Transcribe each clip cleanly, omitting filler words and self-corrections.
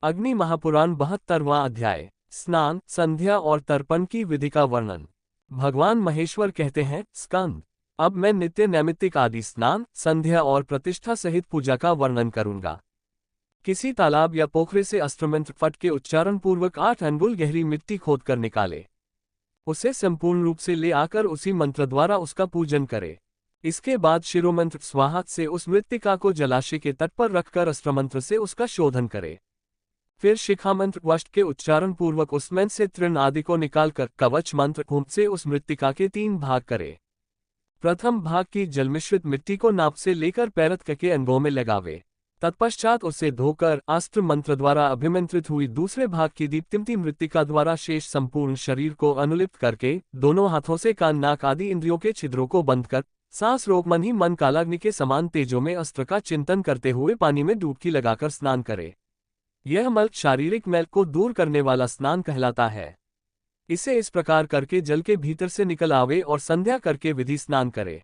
अग्नि महापुराण 72वां अध्याय। स्नान, संध्या और तर्पण की विधि का वर्णन। भगवान महेश्वर कहते हैं, स्कंद, अब मैं नित्य नैमित्तिक आदि स्नान, संध्या और प्रतिष्ठा सहित पूजा का वर्णन करूंगा। किसी तालाब या पोखरे से अस्त्रमंत्र फट के उच्चारण पूर्वक 8 अंगुल गहरी मिट्टी खोदकर निकाले। उसे संपूर्ण रूप से ले आकर उसी मंत्र द्वारा उसका पूजन करे। इसके बाद शिरोमंत्र स्वाहा से उस मृत्तिका को जलाशय के तट पर रखकर अस्त्रमंत्र से उसका शोधन करे। फिर शिखामंत्र वष्ट के उच्चारण पूर्वक उसमें से तृण आदि को निकालकर कवच मंत्र होम से उस मृत्तिका के 3 भाग करे। प्रथम भाग की जलमिश्रित मिट्टी को नाप से लेकर पैरत के अंगों में लगावे। तत्पश्चात उसे धोकर अस्त्र मंत्र द्वारा अभिमंत्रित हुई दूसरे भाग की दीप्तिमती मृत्तिका द्वारा शेष संपूर्ण शरीर को अनुलिप्त करके दोनों हाथों से कान नाक आदि इंद्रियों के छिद्रों को बंद कर सांस रोक मन ही मन कालाग्नि के समान तेजों में अस्त्र का चिंतन करते हुए पानी में डुबकी लगाकर स्नान करे। यह मल शारीरिक मैल को दूर करने वाला स्नान कहलाता है। इसे इस प्रकार करके जल के भीतर से निकल आवे और संध्या करके विधि स्नान करे।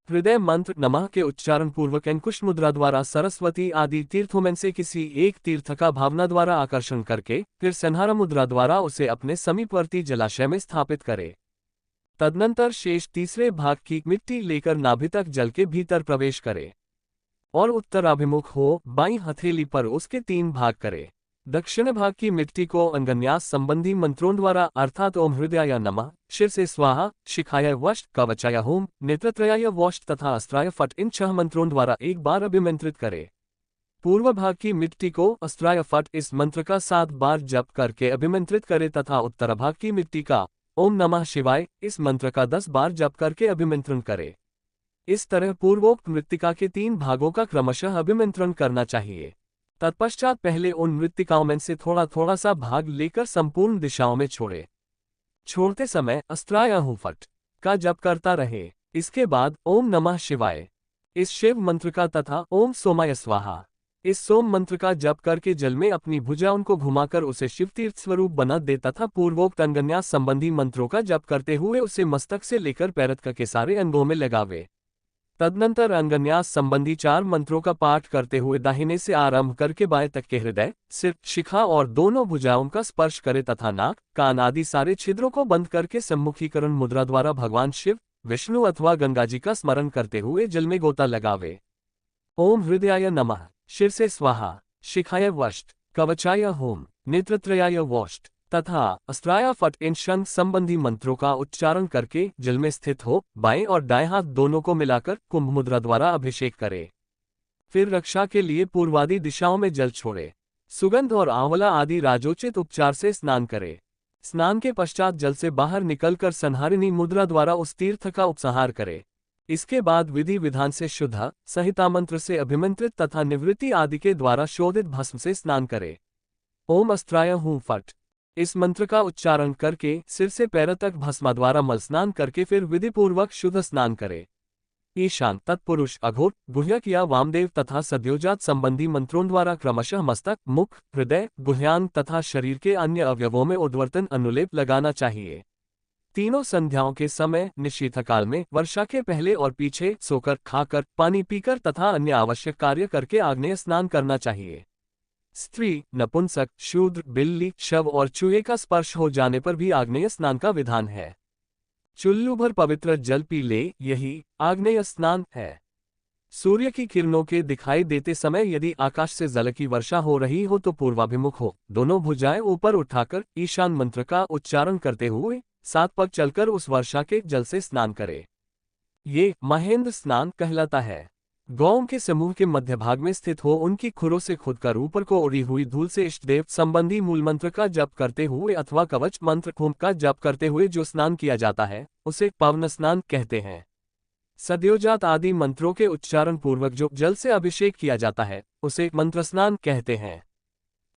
हृदय मंत्र नमः के उच्चारण पूर्वक अंकुश मुद्रा द्वारा सरस्वती आदि तीर्थों में से किसी एक तीर्थ का भावना द्वारा आकर्षण करके फिर संहार मुद्रा द्वारा उसे अपने समीपवर्ती जलाशय में स्थापित करे। तदनंतर शेष तीसरे भाग की मिट्टी लेकर नाभि तक जल के भीतर प्रवेश करे और उत्तराभिमुख हो बाईं हथेली पर उसके 3 भाग करे। दक्षिण भाग की मिट्टी को अंगन्यास संबंधी मंत्रों द्वारा अर्थात ओम हृदयाय नमः, शिर से स्वाहा, शिखाय वष्ट, कवचाय होम, नेत्रत्रयाय वष्ट तथा अस्त्राय फट इन 6 मंत्रों द्वारा एक बार अभिमंत्रित करे। पूर्व भाग की मिट्टी को अस्त्राय फट इस मंत्र का 7 बार जप करके अभिमंत्रित करे तथा उत्तर भाग की मिट्टी का ओम नमः शिवाय इस मंत्र का 10 बार जप करके अभिमंत्रण करे। इस तरह पूर्वोक्त मृत्तिका के 3 भागों का क्रमशः अभिमंत्रण करना चाहिए। तत्पश्चात पहले उन मृत्तिकाओं में से थोड़ा थोड़ा सा भाग लेकर संपूर्ण दिशाओं में छोड़े। छोड़ते समय अस्त्राय हूं फट का जप करता रहे। इसके बाद ओम नमः शिवाय इस शिव मंत्र का तथा ओम सोमाय स्वाहा इस सोम मंत्र का जप करके जल में अपनी भुजाओं को घुमाकर उसे शिवतीर्थ स्वरूप बना दे तथा पूर्वोक्त अंगन्यास संबंधी मंत्रों का जप करते हुए उसे मस्तक से लेकर पैरत के सारे अंगों में लगावे। तदनंतर अंगन्यास संबंधी 4 मंत्रों का पाठ करते हुए दाहिने से आरंभ करके बाएं तक के हृदय, सिर, शिखा और दोनों भुजाओं का स्पर्श करे तथा नाक, कान आदि सारे छिद्रों को बंद करके सम्मुखीकरण मुद्रा द्वारा भगवान शिव, विष्णु अथवा गंगा जी का स्मरण करते हुए जल में गोता लगावे। ओम हृदयाय नमः, शिर से स्वाहा, शिखाय वष्ट, कवचाय होम, नेत्रत्रयाय वष्ट तथा अस्त्राय फट इन शंख संबंधी मंत्रों का उच्चारण करके जल में स्थित हो बाएं और दाएं हाथ दोनों को मिलाकर कुंभ मुद्रा द्वारा अभिषेक करे। फिर रक्षा के लिए पूर्वादि दिशाओं में जल छोड़े। सुगंध और आंवला आदि राजोचित उपचार से स्नान करे। स्नान के पश्चात जल से बाहर निकलकर संहारिणी मुद्रा द्वारा उस तीर्थ का उपसंहार करे। इसके बाद विधि विधान से शुद्ध संहिता मंत्र से अभिमंत्रित तथा निवृत्ति आदि के द्वारा शोधित भस्म से स्नान करे। ओम अस्त्राय हूं फट इस मंत्र का उच्चारण करके सिर से पैर तक भस्मा द्वारा मल स्नान करके फिर विधिपूर्वक शुद्ध स्नान करे। ईशान, तत्पुरुष, अघोर, गुह्यक या वामदेव तथा सद्योजात संबंधी मंत्रों द्वारा क्रमशः मस्तक, मुख, हृदय, गुह्यांग तथा शरीर के अन्य अवयवों में उद्वर्तन अनुलेप लगाना चाहिए। तीनों संध्याओं के समय, निशीथकाल में, वर्षा के पहले और पीछे सोकर, खाकर, पानी पीकर तथा अन्य आवश्यक कार्य करके आग्नेय स्नान करना चाहिए। स्त्री, नपुंसक, शूद्र, बिल्ली, शव और चूहे का स्पर्श हो जाने पर भी आग्नेय स्नान का विधान है। चुल्लू भर पवित्र जल पी ले, यही आग्नेय स्नान है। सूर्य की किरणों के दिखाई देते समय यदि आकाश से जल की वर्षा हो रही हो तो पूर्वाभिमुख हो दोनों भुजाएं ऊपर उठाकर ईशान मंत्र का उच्चारण करते हुए 7 पग चलकर उस वर्षा के जल से स्नान करे। ये महेंद्र स्नान कहलाता है। गौओं के समूह के मध्य भाग में स्थित हो उनकी खुरों से खुदकर ऊपर को उड़ी हुई धूल से इष्टदेव संबंधी मूल मंत्र का जप करते हुए अथवा कवच मंत्र होम का जप करते हुए जो स्नान किया जाता है उसे पवन स्नान कहते हैं। सद्योजात आदि मंत्रों के उच्चारण पूर्वक जो जल से अभिषेक किया जाता है उसे मंत्र स्नान कहते हैं।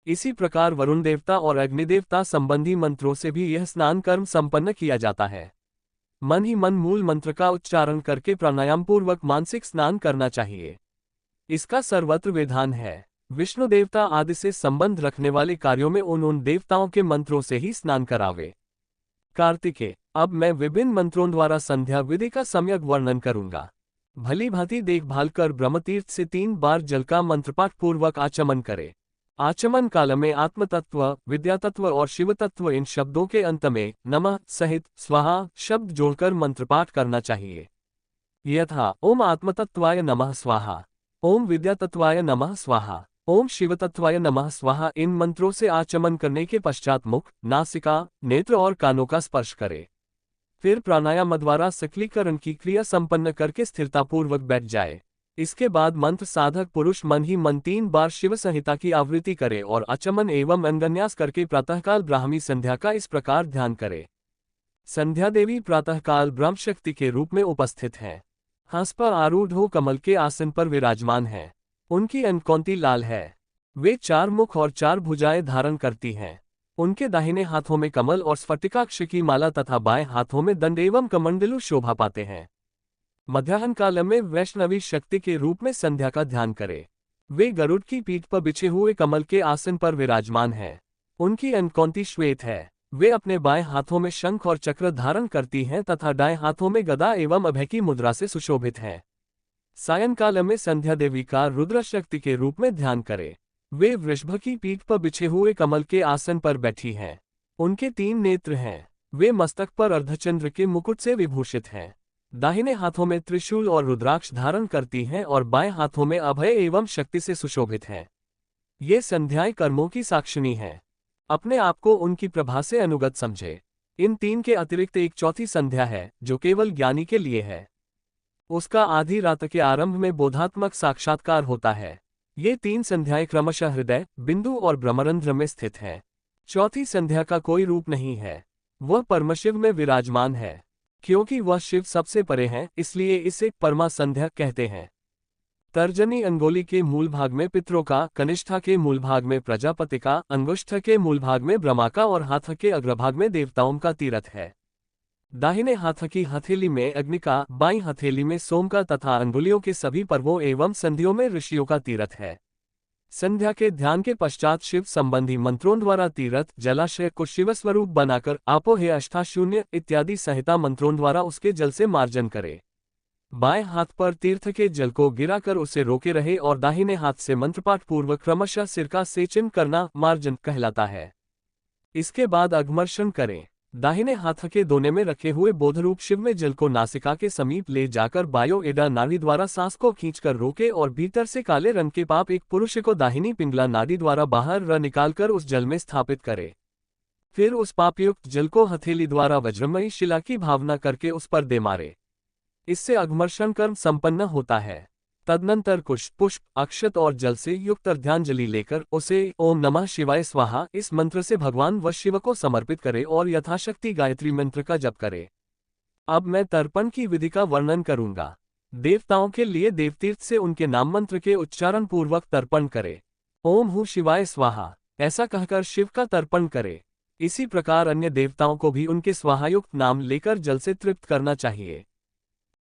इसी प्रकार वरुण देवता और अग्निदेवता संबंधी मंत्रों से भी यह स्नान कर्म संपन्न किया जाता है। मन ही मन मूल मंत्र का उच्चारण करके प्राणायाम पूर्वक मानसिक स्नान करना चाहिए। इसका सर्वत्र विधान है। विष्णु देवता आदि से संबंध रखने वाले कार्यों में उन देवताओं के मंत्रों से ही स्नान करावे। कार्तिकेय, अब मैं विभिन्न मंत्रों द्वारा संध्या विधि का सम्यक वर्णन करूंगा। भली भांति देखभाल कर ब्रह्मतीर्थ से 3 बार जल का मंत्रपाठ पूर्वक आचमन करे। आचमन काल में आत्मतत्व, विद्यातत्व और शिवतत्व इन शब्दों के अंत में नमः सहित स्वाहा शब्द जोड़कर मंत्रपाठ करना चाहिए। यथा ओम आत्मतत्वाय नमः स्वाहा, ओम विद्यातत्वाय नमः स्वाहा, ओम शिवतत्वाय नमः स्वाहा। इन मंत्रों से आचमन करने के पश्चात मुख, नासिका, नेत्र और कानों का स्पर्श करें। फिर प्राणायाम द्वारा सक्लीकरण की क्रिया संपन्न करके स्थिरतापूर्वक बैठ जाए। इसके बाद मंत्र साधक पुरुष मन ही मन 3 बार शिव संहिता की आवृत्ति करे और आचमन एवं अंगन्यास करके प्रातःकाल ब्राह्मी संध्या का इस प्रकार ध्यान करे। संध्या देवी प्रातःकाल ब्रह्म शक्ति के रूप में उपस्थित हैं। हंस पर आरूढ़ हो कमल के आसन पर विराजमान है। उनकी अंकौंती लाल है। वे 4 मुख और 4 भुजाएं धारण करती हैं। उनके दाहिने हाथों में कमल और स्फटिकाक्ष की माला तथा बाएं हाथों में दंड एवं कमंडलू शोभा पाते हैं। मध्याह्न काल में वैष्णवी शक्ति के रूप में संध्या का ध्यान करें। वे गरुड़ की पीठ पर बिछे हुए कमल के आसन पर विराजमान हैं। उनकी अंकौंती श्वेत है। वे अपने बाएं हाथों में शंख और चक्र धारण करती हैं तथा दाएं हाथों में गदा एवं अभय की मुद्रा से सुशोभित हैं। सायंकाल में संध्या देवी का रुद्र शक्ति के रूप में ध्यान करें। वे वृषभ की पीठ पर बिछे हुए कमल के आसन पर बैठी हैं। उनके 3 नेत्र हैं। वे मस्तक पर अर्धचंद्र के मुकुट से विभूषित हैं। दाहिने हाथों में त्रिशूल और रुद्राक्ष धारण करती हैं और बाएं हाथों में अभय एवं शक्ति से सुशोभित हैं। ये संध्याएं कर्मों की साक्षिणी हैं। अपने आप को उनकी प्रभा से अनुगत समझे। इन 3 के अतिरिक्त एक चौथी संध्या है जो केवल ज्ञानी के लिए है। उसका आधी रात के आरंभ में बोधात्मक साक्षात्कार होता है। ये 3 संध्याएं क्रमशः हृदय, बिंदु और ब्रह्मरंध्र में स्थित हैं। चौथी संध्या का कोई रूप नहीं है। वह परमशिव में विराजमान है। क्योंकि वह शिव सबसे परे है, इसलिए इसे परमा संध्या कहते हैं। तर्जनी अंगुली के मूल भाग में पितरों का, कनिष्ठा के मूल भाग में प्रजापति का, अंगुष्ठ के मूल भाग में ब्रह्मा का और हाथ के अग्रभाग में देवताओं का तीर्थ है। दाहिने हाथ की हथेली में अग्नि का, बाईं हथेली में सोम का तथा अंगुलियों के सभी पर्वों एवं संधियों में ऋषियों का तीर्थ है। संध्या के ध्यान के पश्चात शिव संबंधी मंत्रों द्वारा तीर्थ जलाशय को शिवस्वरूप बनाकर आपो हे अष्टाशून्य इत्यादि संहिता मंत्रों द्वारा उसके जल से मार्जन करे। बाएं हाथ पर तीर्थ के जल को गिराकर उसे रोके रहे और दाहिने हाथ से मंत्रपाठ पूर्वक क्रमशः सिर का सेचन करना मार्जन कहलाता है। इसके बाद अघमर्षण करें। दाहिने हाथ के दोने में रखे हुए बोधरूप शिव में जल को नासिका के समीप ले जाकर बायो एडा नाड़ी द्वारा सांस को खींचकर रोके और भीतर से काले रंग के पाप एक पुरुष को दाहिनी पिंगला नाड़ी द्वारा बाहर निकालकर उस जल में स्थापित करे। फिर उस पापयुक्त जल को हथेली द्वारा वज्रमयी शिला की भावना करके उस पर दे मारे। इससे अघमर्षण कर्म संपन्न होता है। तदनंतर कुश, पुष्प, अक्षत और जल से युक्त अर्ध्यांजलि लेकर उसे ओम नमः शिवाय स्वाहा इस मंत्र से भगवान व शिव को समर्पित करे और यथाशक्ति गायत्री मंत्र का जप करे। अब मैं तर्पण की विधि का वर्णन करूंगा। देवताओं के लिए देवतीर्थ से उनके नाम मंत्र के उच्चारण पूर्वक तर्पण करे। ओम हूँ शिवाय स्वाहा ऐसा कहकर शिव का तर्पण करे। इसी प्रकार अन्य देवताओं को भी उनके स्वाहायुक्त नाम लेकर जल से तृप्त करना चाहिए।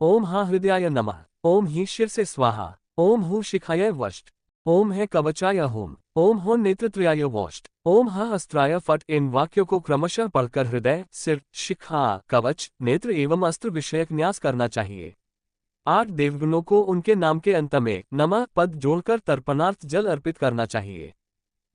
ओम हा हृदयाय नमः, ओम ही शिर से स्वाहा, ओम हूँ शिखाय वष्ट, ओम है कवचाय होम, ओम हो नेत्रत्रयाय वोष्ट, ओम हा अस्त्राय फट। इन वाक्यों को क्रमशः पढ़कर हृदय, सिर, शिखा, कवच, नेत्र एवं अस्त्र विषयक न्यास करना चाहिए। 8 देवगुणों को उनके नाम के अंत में नमः पद जोड़कर तर्पणार्थ जल अर्पित करना चाहिए।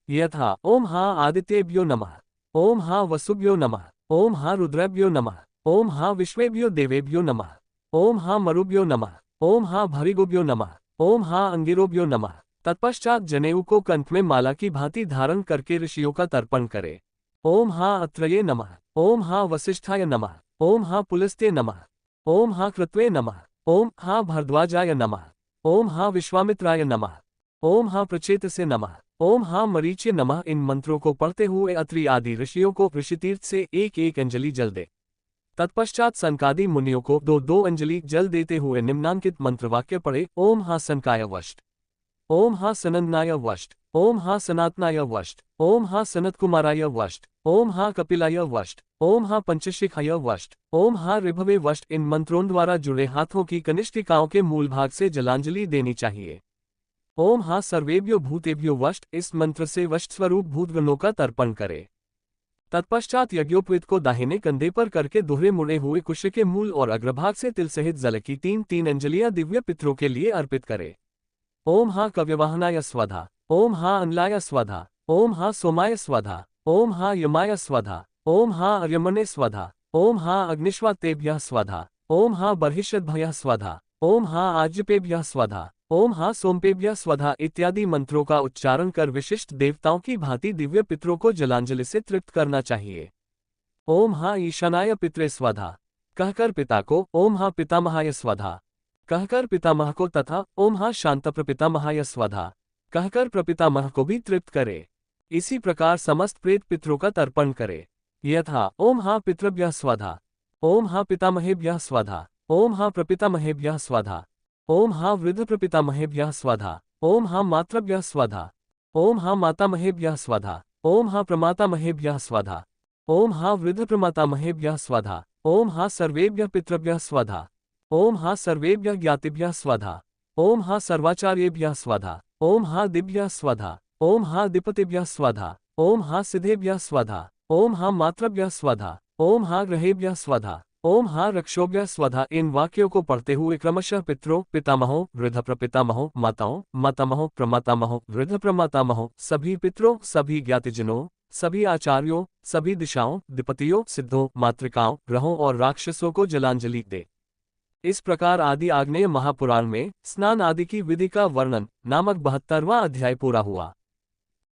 यथा ओम हा आदित्येभ्यो नमः, ओम हा वसुभ्यो नमः, ओम हा रुद्रेभ्यो नमः, ओम हा विश्वेभ्यो देवेभ्यो नमः, ओम हा मरुभ्यो नमः, ओम हा भरिगुभ्यो नमः, ओम हा अंगिरोभ्यो नमः। तत्पश्चात जनेऊ को कंठ में माला की भांति धारण करके ऋषियों का तर्पण करे। ओम हा अत्रये नमः, ओम हा वसिष्ठाय नमः, ओम हा पुलस्त्ये नमः, ओम हा कृत्वे नमः, ओम हा भरद्वाजाय नमः, ओम हा विश्वामित्राय नमः, ओम हा प्रचेतसे नमः, ओम हा मरीच्य नमः। इन मंत्रों को पढ़ते हुए अत्रि आदि ऋषियों को ऋषितीर्थ से 1-1 अंजलि जल दे। तत्पश्चात सनकादि मुनियों को 2-2 अंजलि जल देते हुए निम्नांकित मंत्रवाक्य पढ़े। ओम हा सनकाय वष्ट, ओम हा सनंदनाय वष्ट, ओम हा सनातनाय वष्ट, ओम हा सनतकुमाराय वष्ट, ओम हा कपिलाय वष्ट, ओम हा पंचशिखाय वष्ट, ओम हा ऋभवे वष्ट। इन मंत्रों द्वारा जुड़े हाथों की कनिष्ठिकाओं के मूल भाग से जलांजलि देनी चाहिए। ओम हा सर्वेभ्यो भूतेभ्यो वष्ट इस मंत्र से वष्ट स्वरूप भूतगणों का तर्पण करे। तत्पश्चात यज्ञोपवीत को दाहिने कंधे पर करके दोहरे मुड़े हुए कुश के मूल और अग्रभाग से तिल सहित जल की 3-3 अंजलियां दिव्य पितरों के लिए अर्पित करे। ओम हा कव्यवाहनाय स्वधा, ओम हा अनलाय स्वधा, ओम हा सोमाय स्वधा, ओम हा यमाय स्वधा, ओम हा अर्यमणे स्वधा, ओम हा अग्निश्वातेभ्यः स्वधा, ओम हा बर्हिषद्भयः स्वधा, ओम हा आज्यपेभ्यः स्वधा, ओम हा सोमपेभ्यः स्वधा इत्यादि मंत्रों का उच्चारण कर विशिष्ट देवताओं की भांति दिव्य पितरों को जलांजलि से तृप्त करना चाहिए। ओम हा ईशानाय पितरे स्वधा, कहकर पिता को ओम हा पितामहाय स्वधा, कहकर पितामह को तथा ओम हा शांतप्रपितामहाय स्वधा, कहकर प्रपितामह को भी तृप्त करे। इसी प्रकार समस्त प्रेत पितरों का तर्पण करे। यथा ओम हा पितृभ्यः स्वधा, ओम हा पितामहेभ्यः स्वधा, ओम हा प्रपितामहेभ्यः स्वधा, ओम हा वृद्ध प्रपितामहेभ्यः स्वधा, ओम हा मातृभ्यः स्वधा, ओम हा मातामहेभ्यः स्वधा, ओम हा प्रमातामहेभ्यः स्वधा, ओम हा वृद्ध प्रमातामहेभ्यः स्वधा, ओम हा सर्वेभ्यः पितृभ्यः स्वधा, ओम हा सर्वेभ्यः ज्ञातिभ्यः स्वधा, ओम हा सर्वाचार्येभ्यः स्वधा, ओम हा दिभ्यः स्वधा, ओम हा दिपतिभ्यः स्वधा, ओम हा सिद्धेभ्यः स्वधा, ओम हा मातृभ्यः स्वधा, ओम हा ग्रहेभ्यः स्वधा, ओम हा रक्षोभ्यः स्वधा। इन वाक्यों को पढ़ते हुए क्रमशः पितरों, पितामहों, वृद्ध प्रपितामहों, माताओं, मातामहों, प्रमातामहों, वृद्ध प्रमातामहों, सभी पितरों, सभी ज्ञातिजनों, सभी आचार्यों, सभी दिशाओं, दिपतियों, सिद्धों, मातृकाओं, ग्रहों और राक्षसों को जलांजलि दे। इस प्रकार आदि आग्नेय महापुराण में स्नान आदि की विधि का वर्णन नामक 72वां अध्याय पूरा हुआ।